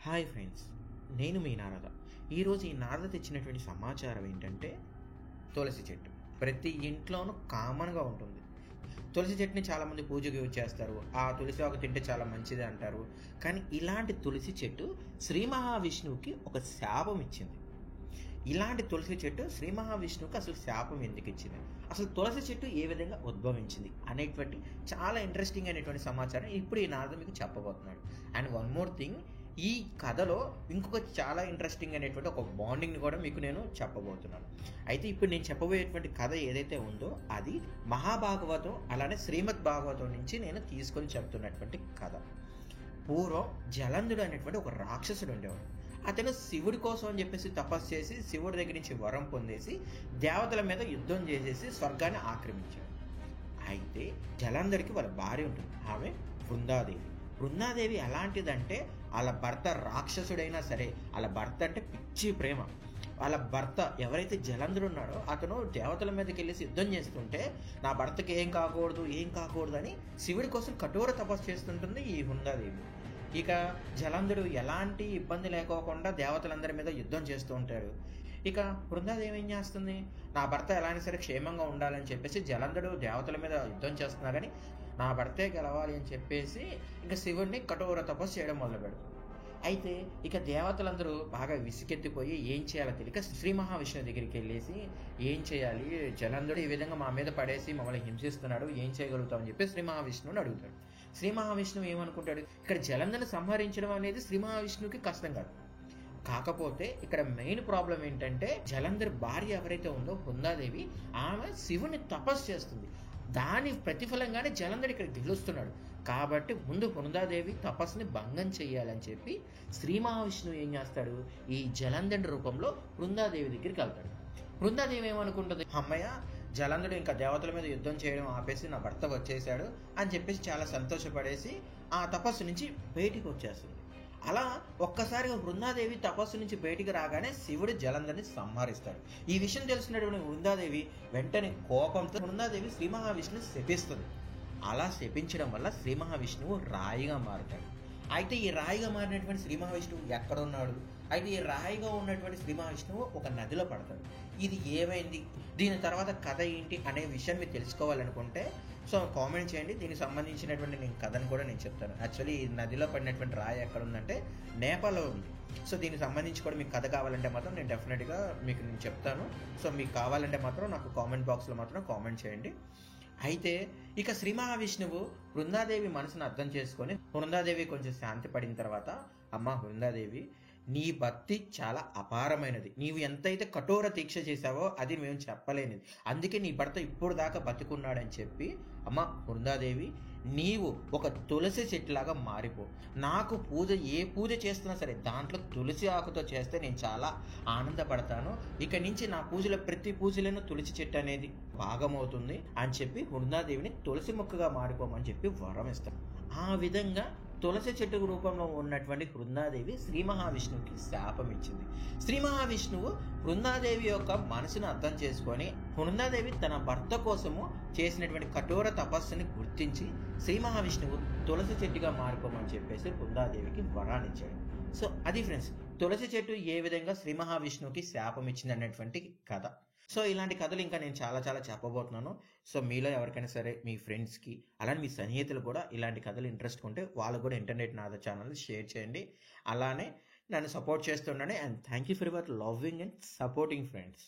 Hi friends, నేను మీ నారద. ఈరోజు ఈ నారద తెచ్చినటువంటి సమాచారం ఏంటంటే తులసి చెట్టు ప్రతి ఇంట్లోనూ కామన్గా ఉంటుంది. తులసి చెట్టుని చాలామంది పూజకు యూజ్ చేస్తారు. ఆ తులసి ఆకు తింటే చాలా మంచిది అంటారు. కానీ ఇలాంటి తులసి చెట్టు శ్రీ మహావిష్ణువుకి ఒక శాపం ఇచ్చింది. ఇలాంటి తులసి చెట్టు శ్రీ మహావిష్ణువుకి అసలు శాపం ఎందుకు ఇచ్చింది, అసలు తులసి చెట్టు ఏ విధంగా ఉద్భవించింది అనేటువంటి చాలా ఇంట్రెస్టింగ్ అయినటువంటి సమాచారం ఇప్పుడు ఈ నారద మీకు చెప్పబోతున్నాడు. అండ్ వన్ మోర్ థింగ్, ఈ కథలో ఇంకొక చాలా ఇంట్రెస్టింగ్ అనేటువంటి ఒక బాండింగ్ని కూడా మీకు నేను చెప్పబోతున్నాను. అయితే ఇప్పుడు నేను చెప్పబోయేటువంటి కథ ఏదైతే ఉందో అది మహాభాగవతం అలానే శ్రీమద్ భాగవతం నుంచి నేను తీసుకొని చెప్తున్నటువంటి కథ. పూర్వం జలంధుడు అనేటువంటి ఒక రాక్షసుడు ఉండేవాడు. అతను శివుడి కోసం అని చెప్పేసి తపస్సు చేసి శివుడి దగ్గర నుంచి వరం పొందేసి దేవతల మీద యుద్ధం చేసేసి స్వర్గాన్ని ఆక్రమించాడు. అయితే జలంధర్కి వాళ్ళ భార్య ఉంటుంది, ఆమె బృందాదేవి. బృందాదేవి ఎలాంటిదంటే వాళ్ళ భర్త రాక్షసుడైనా సరే, వాళ్ళ భర్త అంటే పిచ్చి ప్రేమ. వాళ్ళ భర్త ఎవరైతే జలంధరుడు ఉన్నాడో అతను దేవతల మీదకి వెళ్ళేసి యుద్ధం చేస్తుంటే నా భర్తకి ఏం కాకూడదు అని శివుడి కోసం కఠోర తపస్సు చేస్తుంటుంది ఈ బృందాదేవి. ఇక జలంధరుడు ఎలాంటి ఇబ్బంది లేకోకుండా దేవతలందరి మీద యుద్ధం చేస్తూ ఉంటాడు. ఇక బృందాదేవి ఏం చేస్తుంది, నా భర్త ఎలాగైనా సరే క్షేమంగా ఉండాలని చెప్పేసి జలంధరుడు దేవతల మీద యుద్ధం చేస్తున్నా కానీ నా భర్తే గెలవాలి అని చెప్పేసి ఇంకా శివుడిని కఠోర తపస్సు చేయడం మొదలుపెడతాడు. అయితే ఇక దేవతలందరూ బాగా విసికెత్తిపోయి ఏం చేయాలో తెలియక శ్రీ మహావిష్ణువు దగ్గరికి వెళ్ళేసి ఏం చేయాలి, జలంధరుడు ఈ విధంగా మా మీద పడేసి మమ్మల్ని హింసిస్తున్నాడు, ఏం చేయగలుగుతామని చెప్పి శ్రీ మహావిష్ణువుని అడుగుతాడు. శ్రీ మహావిష్ణువు ఏమనుకుంటాడు, ఇక్కడ జలంధరుని సంహరించడం అనేది శ్రీ మహావిష్ణువుకి కష్టం కాదు. కాకపోతే ఇక్కడ మెయిన్ ప్రాబ్లం ఏంటంటే జలంధర్ భార్య ఎవరైతే ఉందో బృందాదేవి, ఆమె శివుని తపస్సు చేస్తుంది. దాని ప్రతిఫలంగానే జలంధర్ ఇక్కడ గెలుస్తున్నాడు. కాబట్టి ముందు బృందాదేవి తపస్సుని భంగం చెయ్యాలని చెప్పి శ్రీ మహావిష్ణువు ఏం చేస్తాడు, ఈ జలంధరుడి రూపంలో బృందాదేవి దగ్గరికి వెళ్తాడు. బృందాదేవి ఏమనుకుంటుంది, అమ్మయ్య జలంధరుడు ఇంకా దేవతల మీద యుద్ధం చేయడం ఆపేసి నా భర్త వచ్చేసాడు అని చెప్పేసి చాలా సంతోషపడేసి ఆ తపస్సు నుంచి బయటికి వచ్చేస్తుంది. అలా ఒక్కసారిగా బృందాదేవి తపస్సు నుంచి బయటికి రాగానే శివుడు జలంధర్ని సంహరిస్తాడు. ఈ విషయం తెలిసినటువంటి బృందాదేవి వెంటనే కోపంతో బృందాదేవి శ్రీ మహావిష్ణువు శపిస్తుంది. అలా శపించడం వల్ల శ్రీ మహావిష్ణువు రాయిగా మారుతాడు. అయితే ఈ రాయిగా మారినటువంటి శ్రీ మహావిష్ణువు ఎక్కడున్నాడు, అయితే ఈ రాయిగా ఉన్నటువంటి శ్రీ మహావిష్ణువు ఒక నదిలో పడతాడు. ఇది ఏమైంది, దీని తర్వాత కథ ఏంటి అనే విషయం మీరు తెలుసుకోవాలనుకుంటే సో కామెంట్ చేయండి. దీనికి సంబంధించినటువంటి నేను కథను కూడా నేను చెప్తాను. యాక్చువల్లీ ఈ నదిలో పడినటువంటి రాయి ఎక్కడ ఉందంటే నేపాల్లో ఉంది. సో దీనికి సంబంధించి కూడా మీకు కథ కావాలంటే మాత్రం నేను డెఫినెట్గా మీకు నేను చెప్తాను. సో మీకు కావాలంటే మాత్రం నాకు కామెంట్ బాక్స్లో మాత్రం కామెంట్ చేయండి. అయితే ఇక శ్రీ మహావిష్ణువు బృందాదేవి మనసును అర్థం చేసుకొని బృందాదేవి కొంచెం శాంతి పడిన తర్వాత, అమ్మ బృందాదేవి నీ భక్తి చాలా అపారమైనది, నీవు ఎంతైతే కఠోర దీక్ష చేశావో అది మేము చెప్పలేనిది, అందుకే నీ భర్త ఇప్పుడు దాకా బతికున్నాడని చెప్పి, అమ్మ బృందాదేవి నీవు ఒక తులసి చెట్టులాగా మారిపో. నాకు ఏ పూజ చేస్తున్నా సరే దాంట్లో తులసి ఆకుతో చేస్తే నేను చాలా ఆనందపడతాను. ఇక నుంచి నా ప్రతి పూజలను తులసి చెట్టు అనేది భాగమవుతుంది అని చెప్పి బృందాదేవిని తులసి మొక్కగా మారిపోమని చెప్పి వరం ఇస్తాను. ఆ విధంగా తులసి చెట్టు రూపంలో ఉన్నటువంటి బృందాదేవి శ్రీ మహావిష్ణువుకి శాపం ఇచ్చింది. శ్రీ మహావిష్ణువు బృందాదేవి యొక్క మనసును అర్థం చేసుకొని బృందాదేవి తన భర్త కోసము చేసినటువంటి కఠోర తపస్సుని గుర్తించి శ్రీ మహావిష్ణువు తులసి చెట్టుగా మారిపోమని చెప్పేసి బృందాదేవికి వరాన్నిచ్చాడు. సో అది ఫ్రెండ్స్, తులసి చెట్టు ఏ విధంగా శ్రీ మహావిష్ణువుకి శాపం ఇచ్చింది అన్నటువంటి కథ. సో ఇలాంటి కథలు ఇంకా నేను చాలా చెప్పబోతున్నాను. సో మీలో ఎవరికైనా సరే మీ ఫ్రెండ్స్కి అలానే మీ స్నేహితులు కూడా ఇలాంటి కథలు ఇంట్రెస్ట్ ఉంటే వాళ్ళు కూడా ఇంటర్నెట్ నాద ఛానల్ షేర్ చేయండి. అలానే నన్ను సపోర్ట్ చేస్తుండండి. And thank you for your loving and supporting friends.